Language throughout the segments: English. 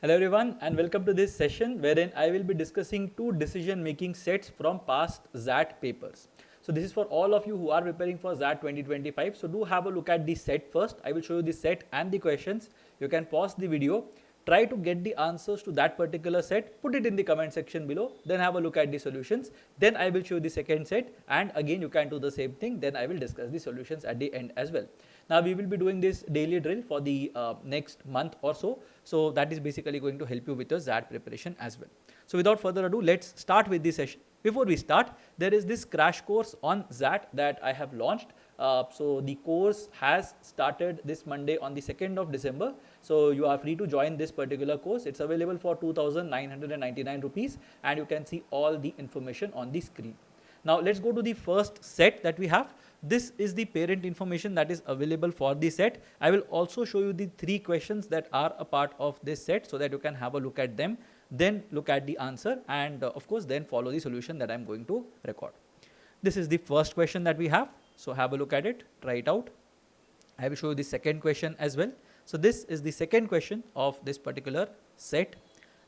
Hello everyone and welcome to this session wherein I will be discussing two decision making sets from past XAT papers. So this is for all of you who are preparing for XAT 2025. So do have a look at the set first. I will show you the set and the questions. You can pause the video, try to get the answers to that particular set, put it in the comment section below, then have a look at the solutions. Then I will show you the second set and again you can do the same thing. Then I will discuss the solutions at the end as well. Now we will be doing this daily drill for the next month or so. So that is basically going to help you with your XAT preparation as well. So without further ado, let's start with the session. Before we start, there is this crash course on XAT that I have launched. So the course has started this Monday on the 2nd of December. So you are free to join this particular course. It's available for 2,999 rupees and you can see all the information on the screen. Now let's go to the first set that we have. This is the parent information that is available for the set. I will also show you the three questions that are a part of this set so that you can have a look at them, then look at the answer and of course then follow the solution that I'm going to record. This is the first question that we have. So have a look at it, try it out. I will show you the second question as well. So this is the second question of this particular set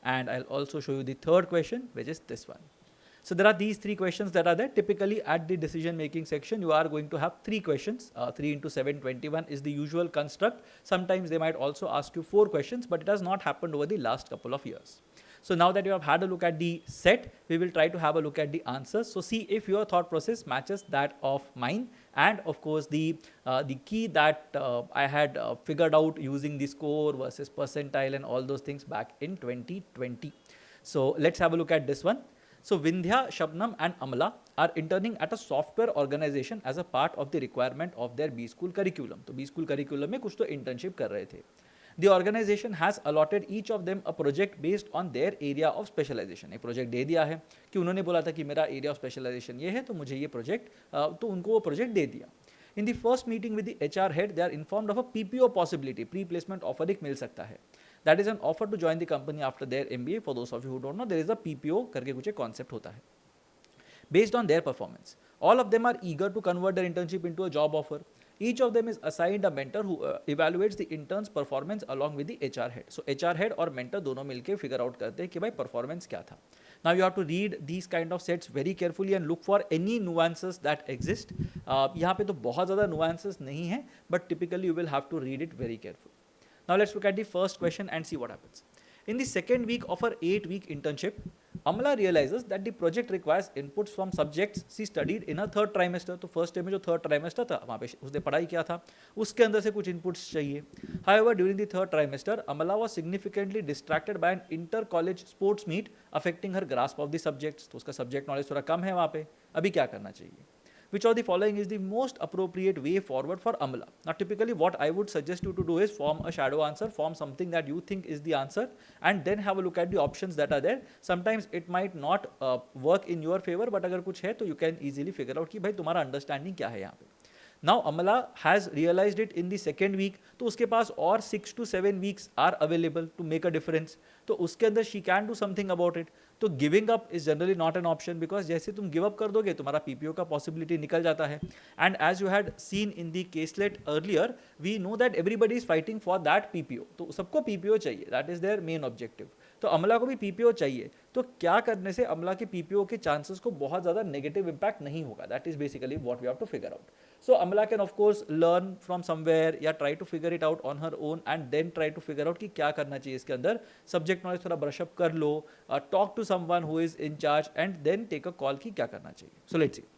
and I'll also show you the third question, which is this one. So there are these three questions that are there. Typically at the decision making section, you are going to have three questions. 3 into 7, 21 is the usual construct. Sometimes they might also ask you 4 questions, but it has not happened over the last couple of years. So now that you have had a look at the set, we will try to have a look at the answers. So see if your thought process matches that of mine. And of course, the key that I had figured out using the score versus percentile and all those things back in 2020. So let's have a look at this one. So Vindhya, Shabnam and Amala are interning at a software organization as a part of the requirement of their B School curriculum. तो B School curriculum में कुछ तो internship कर रहे थे. The organization has allotted each of them a project based on their area of specialization. एक project दे दिया है कि उन्होंने बोला था कि मेरा area of specialization ये है तो मुझे ये project तो उनको वो project दे दिया. In the first meeting with the HR head, they are informed of a PPO possibility, pre-placement offer एक मिल सकता है. That is an offer to join the company after their MBA. For those of you who don't know, there is a PPO करके कुछ एक concept होता है. Based on their performance, all of them are eager to convert their internship into a job offer. Each of them is assigned a mentor who evaluates the intern's performance along with the HR head. So HR head और mentor दोनों मिलके figure out करते हैं कि भाई performance क्या था. Now you have to read these kind of sets very carefully and look for any nuances that exist. यहाँ पे तो बहुत ज़्यादा nuances नहीं है, but typically you will have to read it very carefully. Now let's look at the first question and see what happens. In the second week of her 8-week internship, Amala realizes that the project requires inputs from subjects she studied in her third trimester. तो first time में जो third trimester था वहाँ पे उसने पढ़ाई किया था उसके अंदर से कुछ inputs चाहिए. However, during the third trimester, Amala was significantly distracted by an inter-college sports meet affecting her grasp of the subjects. तो उसका subject knowledge थोड़ा कम है वहाँ पे. अभी क्या करना चाहिए? Which of the following is the most appropriate way forward for Amala? Now typically what I would suggest you to do is form a shadow answer, form something that you think is the answer and then have a look at the options that are there. Sometimes it might not work in your favor but अगर कुछ है तो you can easily figure out कि भाई तुम्हारा understanding क्या है यहाँ पे. Now Amala has realized it in the second week तो उसके पास और 6 to 7 weeks are available to make a difference. तो उसके अंदर she can do something about it. तो giving up is generally not an option because जैसे तुम give up कर दोगे तुम्हारा पीपीओ का पॉसिबिलिटी निकल जाता है. And as you had seen in the caselet earlier we know that everybody is fighting for that PPO. तो सबको पीपीओ चाहिए, that is their main objective. तो अमला को भी पीपीओ चाहिए. तो क्या करने से अमला के पीपीओ के चांसेस को बहुत ज़्यादा नेगेटिव इंपैक्ट नहीं होगा, that is basically what we have to figure out. So Amala can of course learn from somewhere या try to figure it out on her own and then try to figure out कि क्या करना चाहिए इसके अंदर. Subject knowledge थोड़ा brush up कर लो, talk to someone who is in charge and then take a call कि क्या करना चाहिए. So let's see.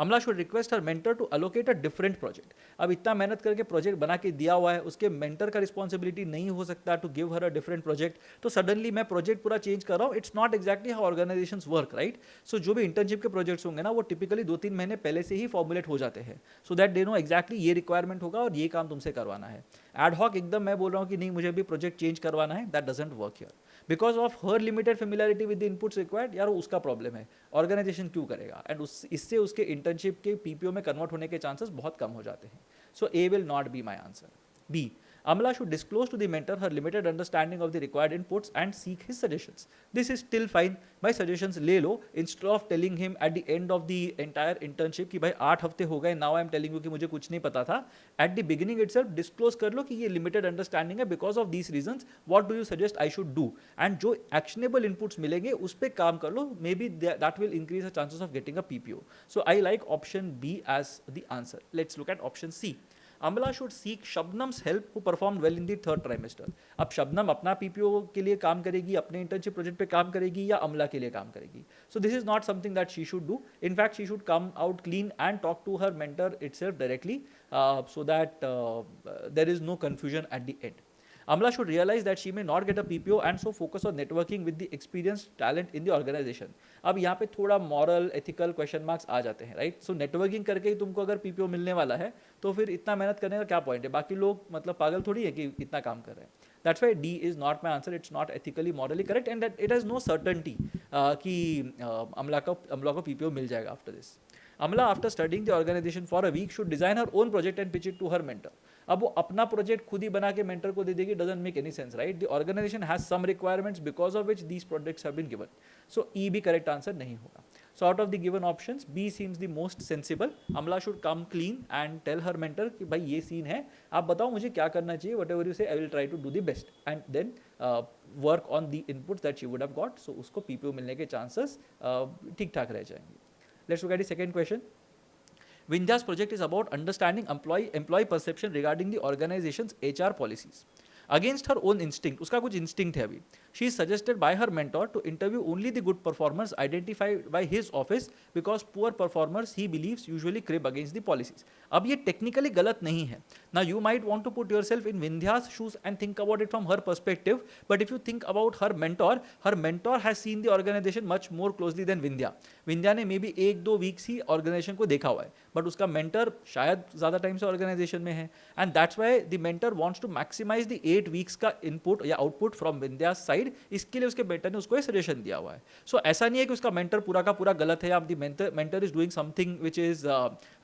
Amla should request her mentor to allocate a different project. अब इतना मेहनत करके प्रोजेक्ट बना के दिया हुआ है, उसके मेंटर का रिस्पॉन्सिबिलिटी नहीं हो सकता to give her a different project. तो सडनली मैं प्रोजेक्ट पूरा चेंज कर रहा हूँ. It's not exactly how organisations work, right. So जो भी इंटर्नशिप के प्रोजेक्ट्स होंगे ना वो टिपिकली 2-3 महीने पहले से ही फॉर्मुलेट हो जाते हैं so that they know exactly ये रिक्वायरमेंट होगा और ये काम तुमसे करवाना है. एडहॉक एकदम मैं बोल रहा हूँ कि नहीं मुझे भी प्रोजेक्ट चेंज करवाना है, that doesn't work here because of her limited familiarity with the inputs required. यार उसका प्रॉब्लम है, ऑर्गेनाइजेशन क्यों करेगा. एंड इससे उसके इंटर्नशिप के पीपीओ में कन्वर्ट होने के चांसेस बहुत कम हो जाते हैं. So A will not be my answer. B, Amla should disclose to the mentor her limited understanding of the required inputs and seek his suggestions. This is still fine. My suggestions ले लो instead of telling him at the end of the entire internship कि भाई 8 हफ्ते हो गए, now I am telling you कि मुझे कुछ नहीं पता था. At the beginning itself disclose कर लो कि ये limited understanding है because of these reasons. What do you suggest I should do? And जो actionable inputs मिलेंगे उस पे काम कर लो. Maybe that will increase the chances of getting a PPO. So I like option B as the answer. Let's look at option C. Amla should seek Shabnam's help who performed well in the third trimester. अब शबनम अपना PPO के लिए काम करेगी, अपने internship project पे काम करेगी या अमला के लिए काम करेगी. So this is not something that she should do. In fact, she should come out clean and talk to her mentor itself directly so that there is no confusion at the end. Amla should realize that she may not get a PPO and so focus on networking with the experienced talent in the organization. अब यहाँ पे थोड़ा moral, ethical question marks आ जाते हैं, right? So networking करके ही तुमको अगर PPO मिलने वाला है तो फिर इतना मेहनत करने का क्या पॉइंट है? बाकी लोग मतलब पागल थोड़ी है कि इतना काम कर रहे हैं. That's why D is not my answer. It's not ethically, morally correct, and that it has no certainty कि अमला को PPO मिल जाएगा after this. Amla, after studying the organization for a week, should design her own project and pitch it to her mentor. अब वो अपना project खुद ही बना के मेंटर को दे देगी, doesn't make any sense, right? The organization has some requirements because of which these projects have been given. So E भी correct answer नहीं होगा. So out of the given options, B seems the most sensible. Amla should come clean and tell her mentor कि भाई ये scene है, आप बताओ मुझे क्या करना चाहिए. Whatever you say, I will try to do the best, and then work on the inputs that she would have got. So उसको PPO मिलने के chances ठीक ठाक रह जाएंगे. Let's look at the second question. Vindhya's project is about understanding employee perception regarding the organization's HR policies. Against her own instinct, उसका कुछ instinct है अभी. She is suggested by her mentor to interview only the good performers identified by his office because poor performers he believes usually crib against the policies. अब ये technically गलत नहीं है. Now you might want to put yourself in Vindhya's shoes and think about it from her perspective. But if you think about her mentor has seen the organization much more closely than Vindhya. Vindhya ने maybe 1-2 weeks ही organization को देखा हुआ है. But उसका mentor शायद ज़्यादा time से organization में है. And that's why the mentor wants to maximize the 8 weeks का इनपुट या आउटपुट फ्रॉम विंध्या साइड. इसके लिए उसके मेंटर ने उसको सजेशन दिया हुआ है. सो ऐसा नहीं है कि उसका मेंटर पूरा का पूरा गलत है या the mentor is doing something which is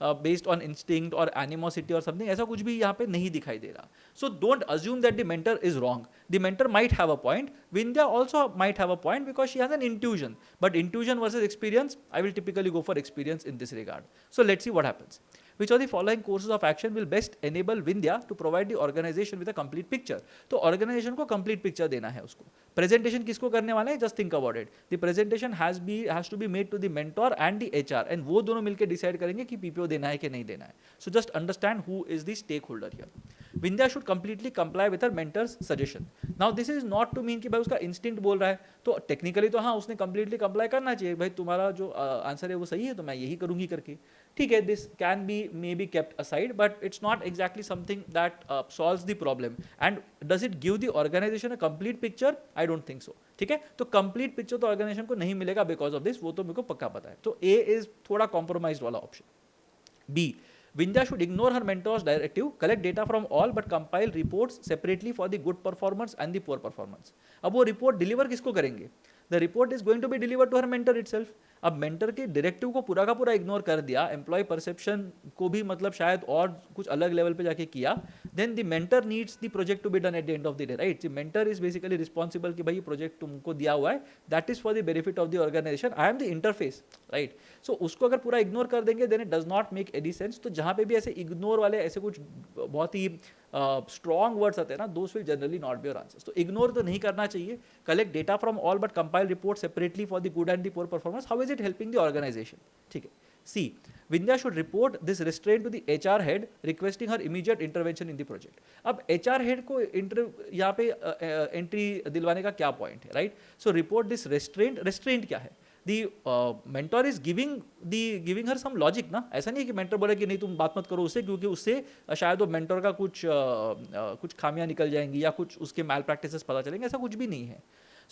based on instinct और एनिमोसिटी और समथिंग. ऐसा कुछ भी यहाँ पे नहीं दिखाई दे रहा. So don't assume that the mentor is wrong. The mentor might have a point. Vindhya also might have a point because she has an intuition. But intuition versus experience, I will typically go for experience in this regard. So let's see what happens. Which of the following courses of action will best enable Vindhya to provide the organization with a complete picture? तो organization को complete picture देना है उसको. Presentation किसको करने वाला है? Just think about it. The presentation has to be made to the mentor and the HR, and वो दोनों मिलके decide करेंगे कि PPO देना है कि नहीं देना है. So just understand who is the stakeholder here. Vindhya should completely comply with her mentor's suggestion. Now this is not to mean कि भाई उसका instinct बोल रहा है तो technically तो हाँ उसने completely comply करना चाहिए. भाई तुम्हारा जो आंसर है वो सही है तो मैं यही करूँगी करके. ठीक है, this can be maybe kept aside, but it's not exactly something that solves the problem. And does it give the organization a complete picture? I don't think so. ठीक है, तो complete picture तो organization को नहीं मिलेगा because of this. वो तो मेरे को पक्का पता है. तो A is थोड़ा compromised वाला option. B, Vindhya should ignore her mentor's directive, collect data from all but compile reports separately for the good performers and the poor performers. अब वो report deliver किसको करेंगे? The report is going to be delivered to her mentor itself. अब mentor के directive को पूरा का पूरा इग्नोर कर दिया, एम्प्लॉय परसेप्शन को भी मतलब शायद और कुछ अलग लेवल पे जाके किया, then the mentor needs the project to be done at the end of the day, right? The mentor is basically responsible कि भाई ये प्रोजेक्ट तुमको दिया हुआ है, that is for the benefit of the organisation, I am the interface, right? So उसको अगर पूरा इग्नोर कर देंगे then it does not make any sense. तो जहाँ पे भी ऐसे इग्नोर वाले ऐसे कुछ बहुत ही स्ट्रॉन्ग वर्ड्स आते हैं ना, those will generally not be your answers. तो इग्नोर तो नहीं करना चाहिए. Collect data from all but compile report separately for the good and the poor performance. How is it helping the organisation? ठीक है. C, Vindhya should report this restraint to the HR head requesting her immediate intervention in the project. अब HR head को यहाँ पे entry दिलवाने का क्या point है, right? So report this restaurant क्या है? The mentor is giving her some logic ना. ऐसा नहीं है कि mentor बोले कि नहीं तुम बात मत करो उससे क्योंकि उससे शायद वो mentor का कुछ खामियां निकल जाएंगी या कुछ उसके मैल प्रैक्टिसेस पता चलेंगे. ऐसा कुछ भी नहीं है.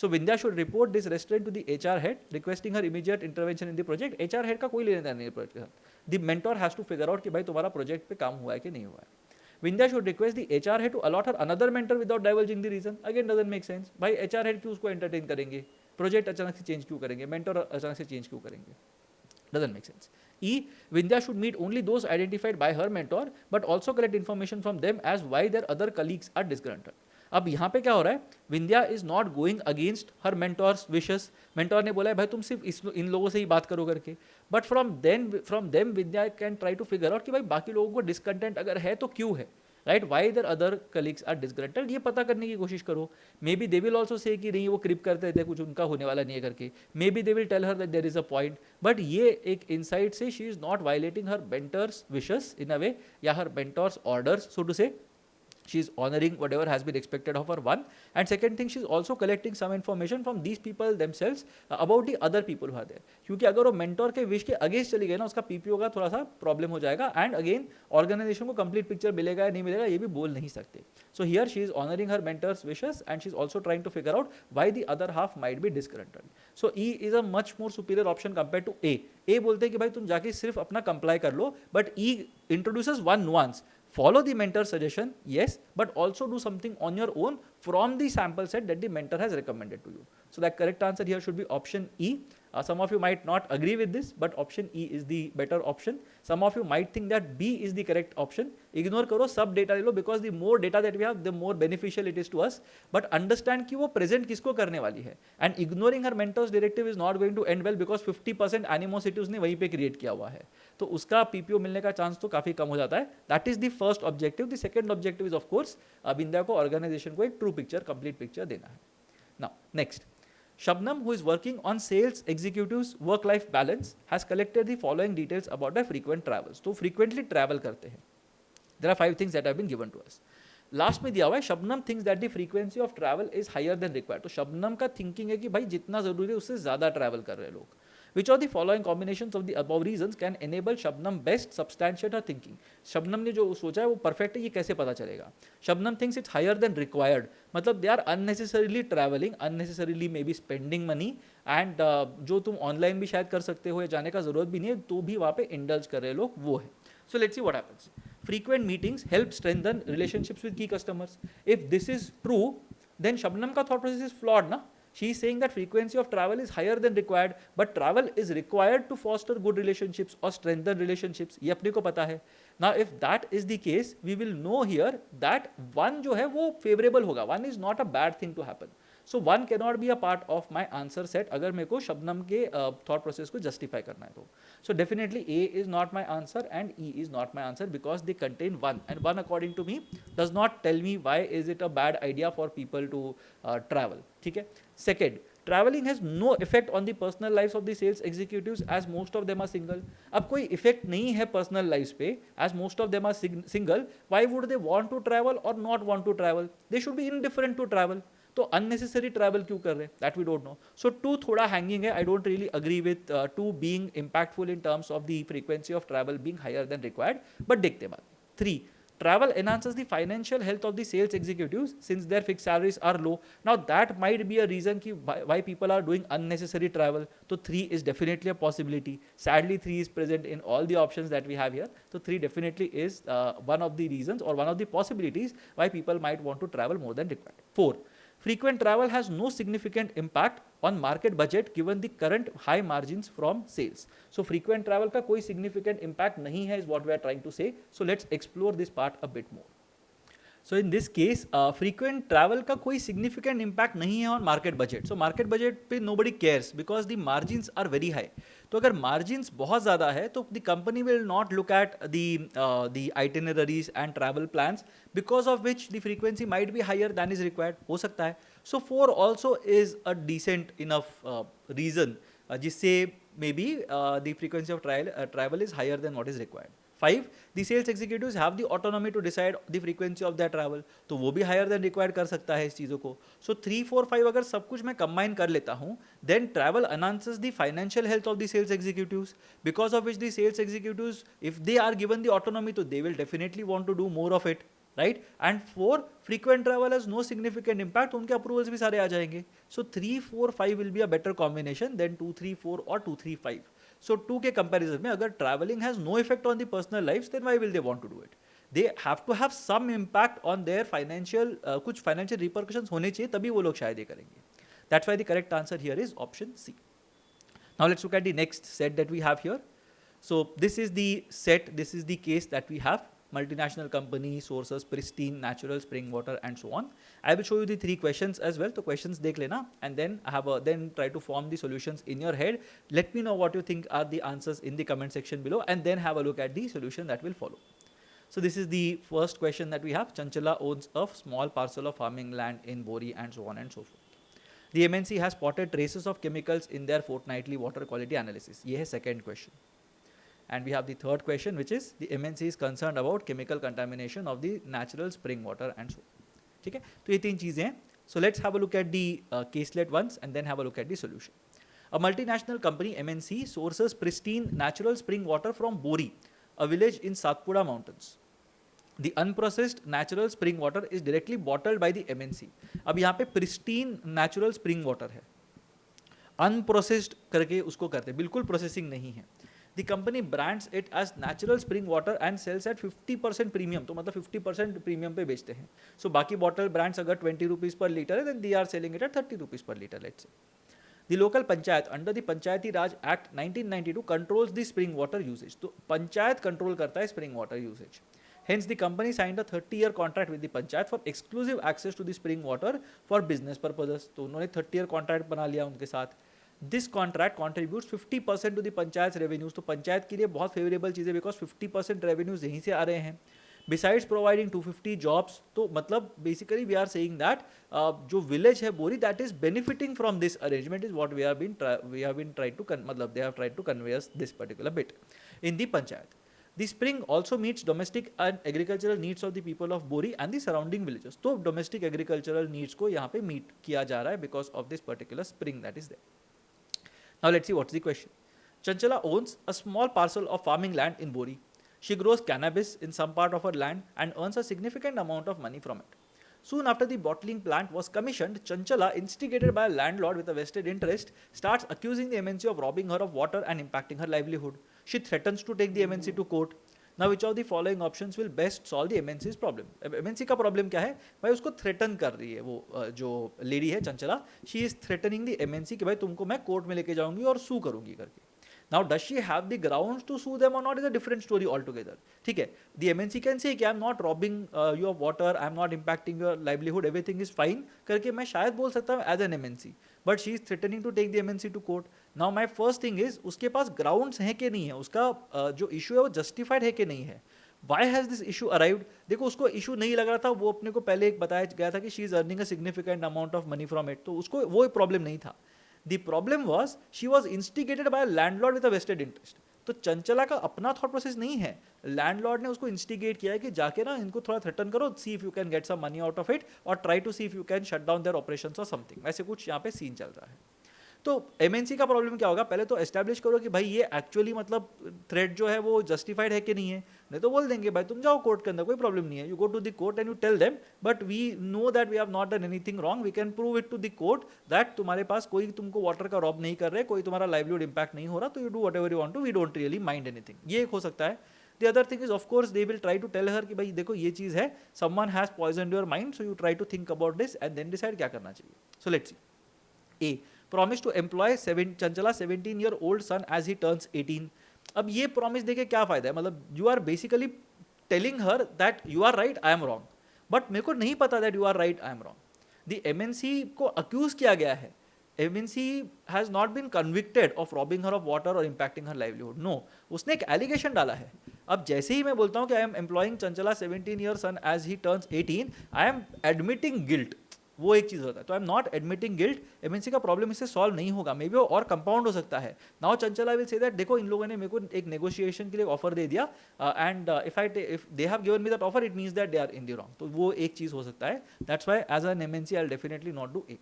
So Vindhya should report this restraint to the HR head requesting her immediate intervention in the project. HR head का कोई लेना देना नहीं प्रोजेक्ट के साथ. The mentor has to figure out कि भाई तुम्हारा प्रोजेक्ट पे काम हुआ है कि नहीं हुआ है. Vindhya should request the HR head to allot her another mentor without divulging the reason. Again doesn't make sense. भाई HR head क्यों उसको entertain करेंगे? प्रोजेक्ट अचानक से चेंज क्यों करेंगे? मेंटर अचानक से चेंज क्यों करेंगे? Doesn't make sense. E. Vindhya should meet only those identified by her mentor, but also collect information from them as why their other colleagues are disgruntled. अब यहाँ पे क्या हो रहा है, Vindhya is not going against her mentors wishes. Mentor ने बोला है भाई तुम सिर्फ इन लोगों से ही बात करो करके, but from them Vindhya can try to figure out कि भाई बाकी लोगों को डिसकंटेंट अगर है तो क्यों है, right, why there other colleagues are disgruntled, ये पता करने की कोशिश करो. Maybe they will also say कि नहीं वो क्रिप करते थे, कुछ उनका होने वाला नहीं है करके. Maybe they will tell her that there is a point, but ये एक इनसाइट से she is not violating her mentor's wishes in a way, या her mentor's orders, so to say. She is honoring whatever has been expected of her, one. And second thing, she is also collecting some information from these people themselves about the other people who are there. क्योंकि अगर वो mentor के wish के against चली गई ना, उसका PPO का थोड़ा सा प्रॉब्लम हो जाएगा, एंड अगेन ऑर्गेनाइजेशन को कंप्लीट पिक्चर मिलेगा या नहीं मिलेगा ये भी बोल नहीं सकते. So here she is honouring her mentor's wishes and she is also trying to figure out why the other half might be disgruntled. So E is a much more superior option compare to A. A बोलते हैं कि भाई तुम जाके सिर्फ अपना comply कर लो, but E introduces one nuance. Follow the mentor's suggestion, yes, but also do something on your own from the sample set that the mentor has recommended to you. So the correct answer here should be option E. Some of you might not agree with this, but option E is the better option. Some of you might think that B is the correct option. Ignore करो, सब data ले लो, because the more data that we have, the more beneficial it is to us. But understand कि वो present किसको करने वाली है. And ignoring her mentor's directive is not going to end well, because 50% animosity उसने वहीं पे create किया हुआ है. तो उसका PPO मिलने का चांस तो काफ़ी कम हो जाता है. That is the first objective. The second objective is of course Vindhya को organization को एक true picture, complete picture देना है. Now next. Shabnam, who is working on sales executives work-life balance, has collected the following details about their frequent travels. तो frequently travel करते हैं. There are 5 things that have been given to us. Last में दिया हुआ है Shabnam thinks that the frequency of travel is higher than required. तो शबनम का thinking है कि भाई जितना जरूरी है उससे ज्यादा ट्रैवल कर रहे हैं लोग. Which of the following combinations of the above reasons can enable Shabnam best substantiate her thinking? Shabnam ने जो सोचा है वो परफेक्ट है, ये कैसे पता चलेगा? Shabnam thinks it's higher than required, मतलब they are unnecessarily traveling, unnecessarily maybe spending money, and जो तुम ऑनलाइन भी शायद कर सकते हो या जाने का जरूरत भी नहीं है तो भी वहाँ पे इंडल्ज कर रहे लोग वो है. So let's see what happens. Frequent meetings help strengthen relationships with key customers. If this is true, then Shabnam का thought process is flawed ना. She is saying that frequency of travel is higher than required, but travel is required to foster good relationships or strengthen relationships. ये अपने को पता है. Now, if that is the case, we will know here that one जो है वो favorable होगा. One is not a bad thing to happen. So one cannot be a part of my answer set अगर मेरे को शबनम के thought process को justify करना है तो. So definitely A is not my answer and E is not my answer because they contain one, and one according to me does not tell me why is it a bad idea for people to travel. ठीक है. Second, traveling has no effect on the personal lives of the sales executives as most of them are single. अब कोई effect नहीं है personal lives पे as most of them are single. Why would they want to travel or not want to travel? They should be indifferent to travel. तो unnecessary travel क्यों कर रहे हैं, that we don't know. So 2 थोड़ा hanging है. I don't really agree with 2 being impactful in terms of the frequency of travel being higher than required, but देखते हैं बात. 3, travel enhances the financial health of the sales executives since their fixed salaries are low. Now that might be a reason ki why people are doing unnecessary travel. So 3 is definitely a possibility. Sadly 3 is present in all the options that we have here. So 3 definitely is one of the reasons or one of the possibilities why people might want to travel more than required. 4, frequent travel has no significant impact on market budget given the current high margins from sales. So frequent travel का कोई significant impact नहीं है is what we are trying to say. So let's explore this part a bit more. So in this case, frequent travel का कोई significant impact नहीं है on market budget. So market budget पे nobody cares because the margins are very high. तो अगर margins बहुत ज़्यादा है तो the company will not look at the itineraries and travel plans because of which the frequency might be higher than is required. हो सकता है. So 4 also is a decent enough reason जिससे maybe the frequency of travel is higher than what is required. 5, the sales executives have the autonomy to decide the frequency of their travel. तो वो भी higher than required कर सकता है इस चीज़ों को. So 3, 4, 5 अगर सब कुछ मैं combine कर लेता हूँ, then travel enhances the financial health of the sales executives, because of which the sales executives, if they are given the autonomy, तो they will definitely want to do more of it. Right? And 4, frequent travel has no significant impact, उनके approvals भी सारे आ जाएंगे. So 3, 4, 5 will be a better combination than 2, 3, 4 or 2, 3, 5. So 2 के comparison में अगर traveling has no effect on the personal lives, then why will they want to do it? They have to have some impact on their financial, कुछ financial repercussions होने चाहिए तभी वो लोग शायद ये करेंगे. That's why the correct answer here is option C. Now let's look at the next set that we have here. So this is the set, this is the case that we have. Multinational company, sources, pristine, natural spring water, and so on. I will show you the 3 questions as well. So questions dekh lena, and then then try to form the solutions in your head. Let me know what you think are the answers in the comment section below, and then have a look at the solution that will follow. So this is the first question that we have. Chanchala owns a small parcel of farming land in Bori and so on and so forth. The MNC has spotted traces of chemicals in their fortnightly water quality analysis. Ye hai second question. And we have the third question, which is the MNC is concerned about chemical contamination of the natural spring water and so on. ठीक है, तो ये 3 चीजें हैं. So let's have a look at the caselet once and then have a look at the solution. A multinational company MNC sources pristine natural spring water from Bori, a village in Satpura mountains. The unprocessed natural spring water is directly bottled by the MNC. अब यहाँ पे pristine natural spring water है, unprocessed करके उसको करते हैं, बिल्कुल processing नहीं है. The company brands it as natural spring water and sells at 50% premium. तो मतलब 50% premium पे बेचते हैं. So बाकी bottle brands अगर 20 rupees per liter है, then they are selling it at 30 rupees per liter, let's say. The local panchayat under the Panchayati Raj Act 1992 controls the spring water usage. तो panchayat control करता है spring water usage. Hence, the company signed a 30-year contract with the panchayat for exclusive access to the spring water for business purposes. तो उन्होंने 30-year contract बना लिया उनके साथ. This contract contributes 50% to the panchayat revenues. तो पंचायत के लिए बहुत favorable चीज़ है because 50% revenues यहीं से आ रहे हैं. Besides providing 250 jobs, तो मतलब basically we are saying that जो village है बोरी that is benefiting from this arrangement is what we have been trying to मतलब they have tried to convey us this particular bit in the panchayat. The spring also meets domestic and agricultural needs of the people of Bori and the surrounding villages. तो domestic agricultural needs को यहाँ पे meet किया जा रहा है because of this particular spring that is there. Now let's see what's the question. Chanchala owns a small parcel of farming land in Bori. She grows cannabis in some part of her land and earns a significant amount of money from it. Soon after the bottling plant was commissioned, Chanchala, instigated by a landlord with a vested interest, starts accusing the MNC of robbing her of water and impacting her livelihood. She threatens to take the MNC to court. Now, which of the following options will best solve the MNC's problem? MNC का problem क्या है? भाई उसको threaten कर रही है वो जो lady है Chanchala. She is threatening the MNC कि भाई तुमको मैं कोर्ट में लेके जाऊंगी और sue करूंगी करके. Now, does she have the grounds to sue them or not is a different story altogether. ठीक है, the MNC can say कि I am not robbing you of water, I am not impacting your livelihood, everything is fine करके मैं शायद बोल सकता हूँ as an MNC. But she is threatening to take the MNC to court. Now, my first thing is उसके पास grounds हैं कि नहीं है, उसका जो issue है वो justified है कि नहीं है. Why has this issue arrived? देखो उसको issue नहीं लग रहा था, वो अपने को पहले एक बताया गया था कि she is earning a significant amount of money from it. तो उसको वो problem नहीं था. The problem was she was instigated by a landlord with a vested interest. तो चंचला का अपना थॉट प्रोसेस नहीं है, लैंडलॉर्ड ने उसको इंस्टिगेट किया है कि जाके ना इनको थोड़ा थ्रेटन करो, see if you can get some money out of it और try to see if you can shut down their operations और समथिंग. ऐसे कुछ यहाँ पे सीन चल रहा है. तो एमएनसी का प्रॉब्लम क्या होगा, पहले तो एस्टैब्लिश करो कि भाई ये एक्चुअली मतलब थ्रेट जो है वो जस्टिफाइड है कि नहीं है. नहीं तो बोल देंगे भाई तुम जाओ कोर्ट के अंदर, कोई प्रॉब्लम नहीं है, you go to the court and you tell them but we know that we have not done anything wrong, we can prove it to the court that तुम्हारे पास कोई तुमको वाटर का रॉब नहीं कर रहे, कोई तुम्हारा लाइवलीहुड इंपैक्ट नहीं हो रहा, तो you do whatever you want to, we don't really mind anything. ये एक हो सकता है. The other thing is, of course, they will try to tell her कि भाई देखो ये चीज़ है, someone has poisoned your mind, so you try to think about this and then decide क्या करना चाहिए. So let's see. A. Promise to employ Chanchala 17-year-old son as he turns 18. अब ये promise देके क्या फायदा है, मतलब you are basically telling her that you are right, I am wrong. But मेरे को नहीं पता that you are right, I am wrong. The MNC को accuse किया गया है. MNC has not been convicted of robbing her of water or impacting her livelihood. No, उसने एक allegation डाला है. अब जैसे ही मैं बोलता हूँ कि I am employing Chanchala 17-year son as he turns 18, I am admitting guilt. वो एक चीज़ होता है. तो I am not admitting guilt. MNC का प्रॉब्लम इससे सॉल्व नहीं होगा, मे बी वो और कंपाउंड हो सकता है. Now Chanchala will say that देखो इन लोगों ने मेरे को एक नेगोशिएशन के लिए ऑफर दे दिया and if they have given me that offer it means that they are in the wrong. तो वो एक चीज़ हो सकता है. That's why as an MNC I will definitely not do A.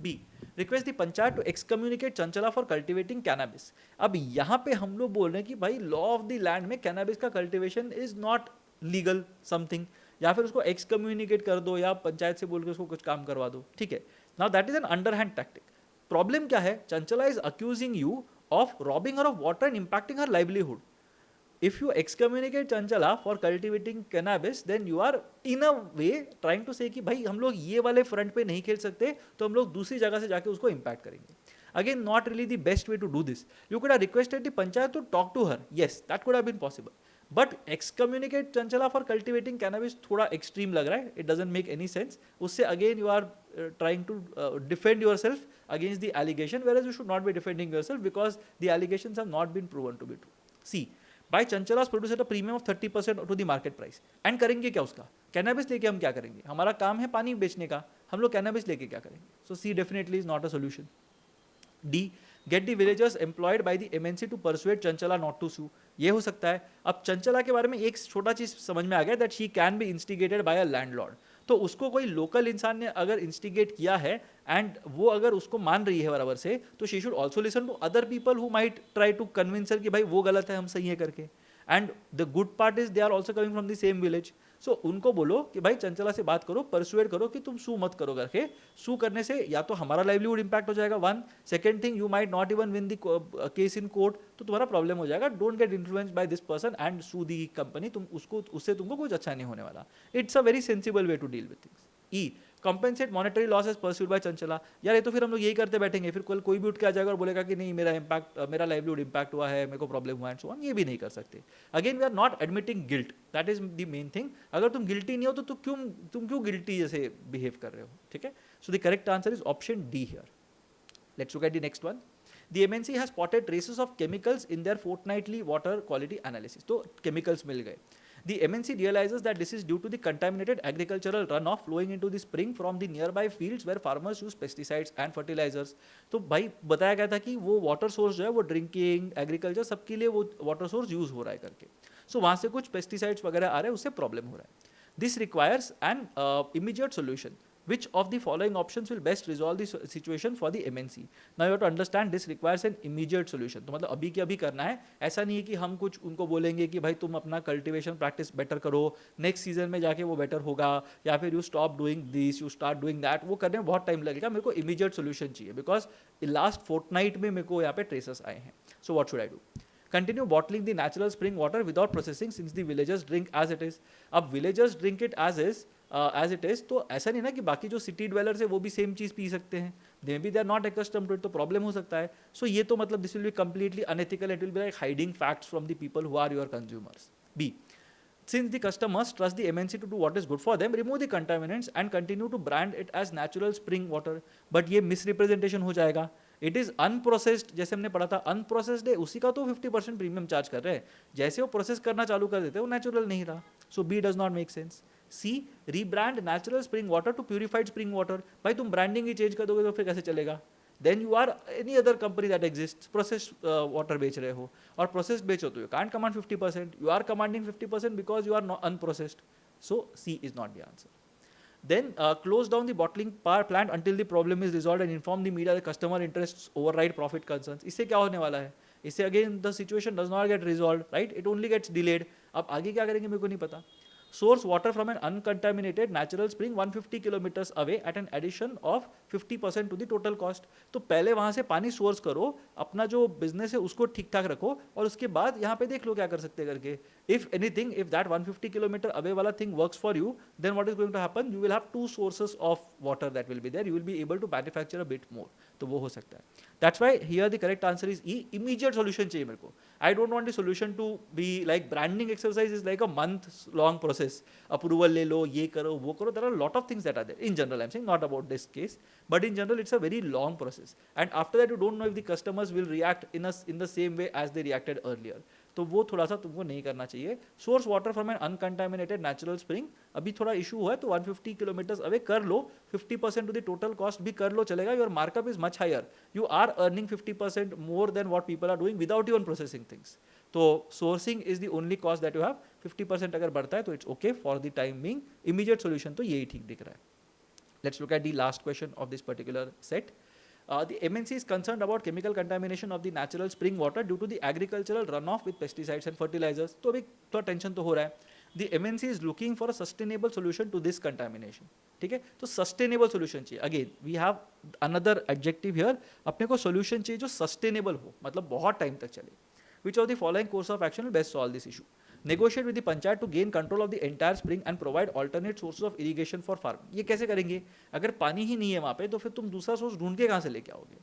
B. Request the panchayat to excommunicate Chanchala for cultivating cannabis. अब यहाँ पे हम लोग बोल रहे हैं कि भाई लॉ ऑफ द लैंड में कैनाबिस का cultivation is not legal something, या फिर उसको एक्सकम्युनिकेट कर दो या पंचायत से बोल के उसको कुछ काम करवा दो. ठीक है, now that is an underhand tactic. Problem क्या है, Chanchala is accusing you of robbing her of water and impacting her livelihood. If you excommunicate Chanchala for cultivating cannabis, then you are in a way trying to say कि भाई हम लोग ये वाले front पे नहीं खेल सकते, तो हम लोग दूसरी जगह से जाके उसको इम्पैक्ट करेंगे. Again, not really the best way to do this. You could have requested the panchayat to talk to her. Yes, that could have been possible. But excommunicate Chanchala for cultivating cannabis थोड़ा extreme लग रहा है. It doesn't make any sense. उससे again you are trying to defend yourself against the allegation, whereas you should not be defending yourself because the allegations have not been proven to be true. See, by Chanchala's produce at a premium of 30% to the market price. And करेंगे क्या उसका? Cannabis लेके हम क्या करेंगे? हमारा काम है पानी बेचने का, हम लोग कैनाबिस लेके क्या करेंगे? So C definitely is not a solution. D, get the villagers employed by the MNC to persuade Chanchala not to sue. ये हो सकता है. अब चंचला के बारे में एक छोटा चीज समझ में आ गया that she can be instigated by a landlord. तो उसको कोई लोकल इंसान ने अगर इंस्टिगेट किया है एंड वो अगर उसको मान रही है बराबर से, तो she should also listen to other people who might try to convince her कि भाई वो गलत है, हम सही है करके. And the good part is they are also coming from the same village. So उनको बोलो कि भाई चंचला से बात करो, परसुएड करो कि तुम सू मत करो करके. सू करने से या तो हमारा लाइवलीहुड इंपैक्ट हो जाएगा, one. Second thing, you might not even win the case in court, तो तुम्हारा प्रॉब्लम हो जाएगा. Don't get influenced by this person and sue the company. तुम उसको, उससे तुमको कुछ अच्छा नहीं होने वाला. It's a very sensible way to deal with things. Uh, compensate monetary loss as pursued by Chanchala. यार ये तो फिर हम लोग यही करते बैठेंगे, फिर कल कोई भी उठ के आ जाएगा और बोलेगा कि नहीं मेरा इम्पैक्ट, मेरा लाइवलीहुड इम्पैक्ट हुआ है, मेरे को प्रॉब्लम हुआ है, सो ऑन. ये भी नहीं कर सकते. Again we are not admitting guilt, that is the main thing. अगर तुम गिल्टी नहीं हो तो तुम क्यों गिल्टी जैसे बिहेव कर रहे हो, ठीक है. सो the correct answer is option D here. Let's look at the next one. The MNC has spotted traces of chemicals in their fortnightly water quality analysis. तो chemicals मिल गए. The MNC realizes that this is due to the contaminated agricultural runoff flowing into the spring from the nearby fields where farmers use pesticides and fertilizers. तो भाई बताया गया था कि वो water source जो है वो ड्रिंकिंग, एग्रीकल्चर सबके लिए वो वाटर सोर्स यूज हो रहा है करके. सो वहाँ से कुछ पेस्टिसाइड्स वगैरह आ रहे हैं, उससे प्रॉब्लम हो रहा है. This requires an immediate solution. Which of the following options will best resolve the situation for the MNC? Now you have to understand this requires an immediate solution. तो मतलब अभी के अभी करना है. ऐसा नहीं है कि हम कुछ उनको बोलेंगे कि भाई तुम अपना कल्टिवेशन प्रैक्टिस बेटर करो, नेक्स्ट सीजन में जाके वो बेटर होगा, या फिर you stop doing this, you start doing that. वो करने में बहुत टाइम लगेगा. मेरे को इमीडिएट सोल्यूशन चाहिए बिकॉज लास्ट फोर्टनाइट में मेरे को यहाँ पे ट्रेसेस आए हैं. So what should I do? Continue bottling the natural spring water without processing since the villagers drink as it is. अब villagers drink it as it is, तो ऐसा नहीं ना कि बाकी जो सिटी dwellers है वो भी सेम चीज़ पी सकते हैं. They maybe they are not accustomed to it, तो प्रॉब्लम हो सकता है. सो ये तो मतलब this will be completely unethical. It will be like hiding facts from the people who are your consumers. B, since the customers trust the MNC to do what is good for them, remove the contaminants and continue to brand it as natural spring water. But ये misrepresentation हो जाएगा. It is unprocessed, जैसे हमने पढ़ा था unprocessed है, उसी का तो 50% प्रीमियम चार्ज कर रहे हैं. जैसे वो प्रोसेस करना चालू कर देते हैं वो नेचुरल नहीं रहा. So B does not make sense. C, rebrand natural spring water to purified spring water. भाई तुम ब्रांडिंग ही चेंज कर दोगे तो फिर कैसे चलेगा? Then you are any other company that exist, processed water बेच रहे हो, और प्रोसेस्ड बेचो तो you can't command 50%. You are commanding 50% because you are unprocessed. So C is not the answer. Then close down the bottling plant until the problem is resolved and inform the media that customer interests override profit concerns. इससे क्या होने वाला है? इससे again the situation does not get resolved, right? It only gets delayed. अब आगे क्या करेंगे मेरे को नहीं पता. Source water from an uncontaminated natural spring 150 kilometers away at an addition of 50% to the total cost. तो पहले वहाँ से पानी सोर्स करो, अपना जो बिजनेस है उसको ठीक ठाक रखो, और उसके बाद यहाँ पे देख लो क्या कर सकते करके. If anything, if that 150 kilometer away वाला thing works for you, then what is going to happen? You will have two sources of water that will be there. You will be able to manufacture a bit more. तो वो हो सकता है. That's why here the correct answer is E. Immediate solution चाहिए मेरे को. I don't want the solution to be like branding exercise is like a month long process. Approval ले लो, ये करो, वो करो. There are a lot of things that are there. In general, I'm saying not about this case, but in general, it's a very long process. And after that, you don't know if the customers will react in the same way as they reacted earlier. तो वो थोड़ा सा तुमको नहीं करना चाहिए. Source water from an uncontaminated natural spring, अभी थोड़ा इशू हुआ है तो 150 किलोमीटर्स अवे कर लो, 50% टू द टोटल कॉस्ट भी कर लो, चलेगा. Your markup is much higher. You are earning 50% more than what people are doing without even processing things. तो sourcing is the only cost that you have. 50% अगर बढ़ता है तो it's okay for the time being. Immediate solution तो यही ठीक दिख रहा है. Let's look at the last question of this particular set. The MNC is concerned about chemical contamination of the natural spring water due to the agricultural runoff with pesticides and fertilizers. तो अभी थोड़ा tension तो हो रहा है. The MNC is looking for a sustainable solution to this contamination. ठीक है, तो sustainable solution चाहिए. Again, we have another adjective here. अपने को solution चाहिए जो sustainable हो, मतलब बहुत टाइम तक चले. Which of the following course of action will best solve this issue? Negotiate with the panchayat to gain control of the entire spring and provide alternate sources of irrigation for farm. ये कैसे करेंगे? अगर पानी ही नहीं है वहाँ पे तो फिर तुम दूसरा सोर्स ढूंढ के कहाँ से लेके आओगे?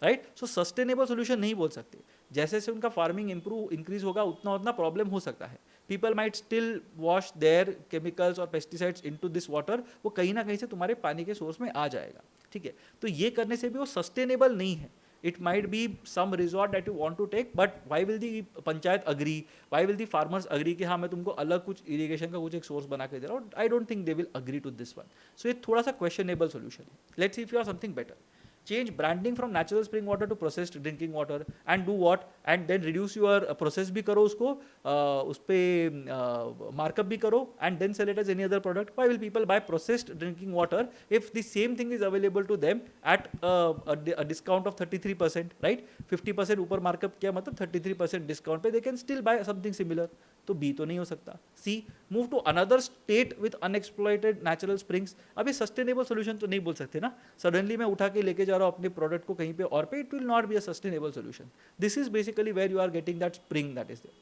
राइट. सो सस्टेनेबल सोल्यूशन नहीं बोल सकते. जैसे जैसे उनका फार्मिंग इंक्रीज होगा उतना उतना प्रॉब्लम हो सकता है. People might still wash their chemicals और पेस्टिसाइड्स इनटू दिस वाटर. वो कहीं ना कहीं से तुम्हारे पानी के सोर्स में आ जाएगा. ठीक है. तो ये करने से भी वो सस्टेनेबल नहीं है. It might be some resort that you want to take, but why will the panchayat agree? Why will the farmers agree कि हाँ मैं तुमको अलग कुछ irrigation का कुछ एक source बना के दे रहा हूँ? I don't think they will agree to this one. So ये थोड़ा सा questionable solution है. Let's see if you have something better. Change branding from natural spring water to processed drinking water and do what? And then reduce your process भी करो उसको, उस पर markup भी करो and then sell it as any other product. Why will people buy processed drinking water if the same thing is available to them at a discount of 33%, right? 50% ऊपर markup किया मतलब 33% discount पे they can still buy something similar. तो B तो नहीं हो सकता. C, move to another state with unexploited natural springs. अभी सस्टेनेबल सोल्यूशन तो नहीं बोल सकते ना. सडनली मैं उठा के लेके जा रहा हूँ अपने प्रोडक्ट को कहीं पे और पे, it will not be a sustainable solution. This is basically where you are getting that spring that is there.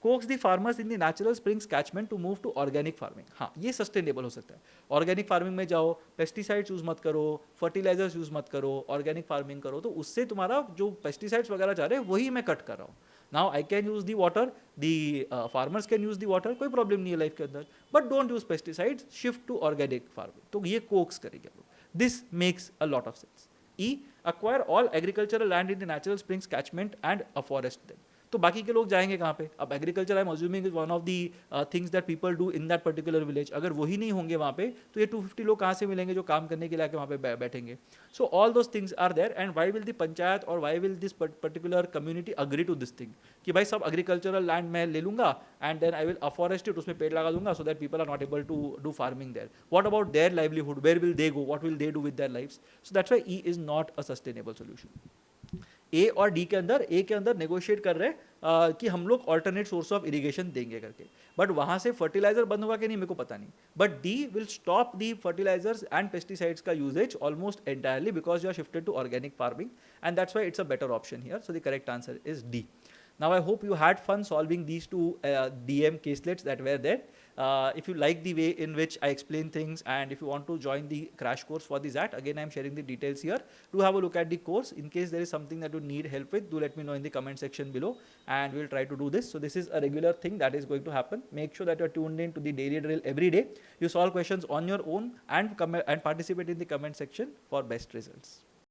Coax the farmers in the natural springs catchment to move to organic farming. हाँ, ये sustainable हो सकता है. Organic farming में जाओ, pesticides use मत करो, fertilisers use मत करो, ऑर्गेनिक फार्मिंग करो. तो उससे तुम्हारा जो पेस्टिसाइड्स वगैरह जा रहे हैं वही मैं कट कर रहा हूँ. Now I can use the water, the farmers can use the water, कोई प्रॉब्लम नहीं है लाइफ के अंदर. But don't use pesticides, shift to organic farming. तो ये कोक्स करेंगे लोग. This makes a lot of sense. Uh, acquire all agricultural land in the natural springs catchment and afforest them. तो बाकी के लोग जाएंगे कहाँ पे? अब agriculture I am assuming is one of the things that people do in that particular village. अगर वही नहीं होंगे वहाँ पे तो ये 250 लोग कहाँ से मिलेंगे जो काम करने के लिए आके वहाँ पे बैठेंगे? So all those things are there. And why will the panchayat और why will this particular community agree to this thing कि भाई सब एग्रीकल्चरल लैंड मैं ले लूंगा and then I will afforest it, उसमें पेड़ लगा दूंगा so that people are not able to do farming there. What about their livelihood? Where will they go? What will they do with their lives? So that's why E is not a sustainable solution. A और D के अंदर, ए के अंदर negotiate कर रहे हैं कि हम लोग ऑल्टरनेट सोर्स ऑफ इरिगेशन देंगे करके. बट वहाँ से फर्टिलाइजर बंद होगा कि नहीं मेरे को पता नहीं. But D will stop the fertilizers and pesticides का usage almost entirely because you are shifted to organic farming and that's why it's a better option here. So the correct answer is D. Now I hope you had fun solving these two DM caselets that were there. If you like the way in which I explain things and if you want to join the crash course for the ZAT, again I am sharing the details here. Do have a look at the course. In case there is something that you need help with, do let me know in the comment section below and we'll try to do this. So this is a regular thing that is going to happen. Make sure that you are tuned in to the daily drill every day. You solve questions on your own and participate in the comment section for best results.